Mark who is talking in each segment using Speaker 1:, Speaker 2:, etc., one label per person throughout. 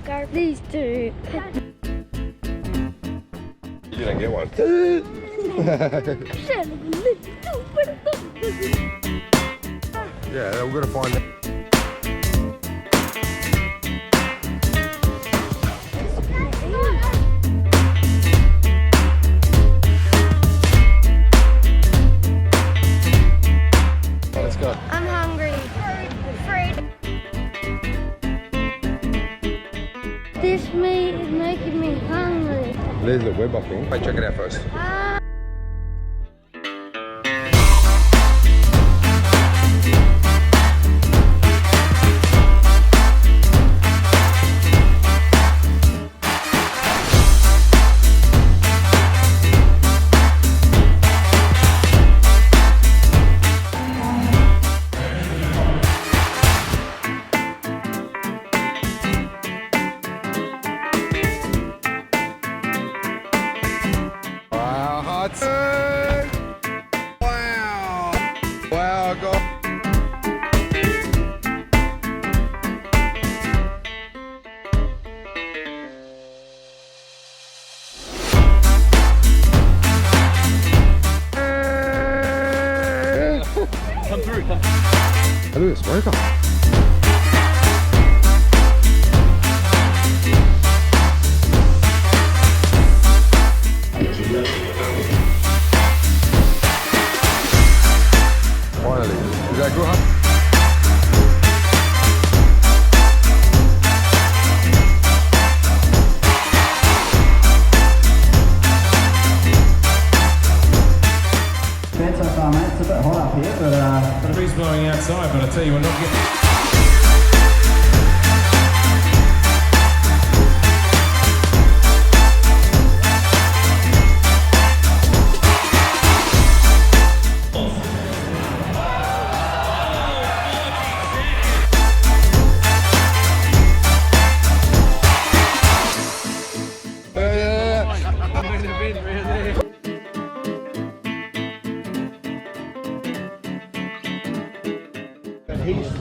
Speaker 1: go these two.
Speaker 2: You didn't get one. Yeah, we're gonna find it. Let's go.
Speaker 1: I'm hungry. Afraid. This meat is making me hungry.
Speaker 2: There's the web, I think. Wait, check it out first. Wow! Wow, God.
Speaker 3: Come through, come.
Speaker 2: Look at the smoker. Finally. Is that good, huh?
Speaker 4: Bad so far, mate. It's a bit hot up here, but
Speaker 3: The breeze blowing outside, but I tell you, we're not getting.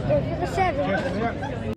Speaker 1: Go to the 7.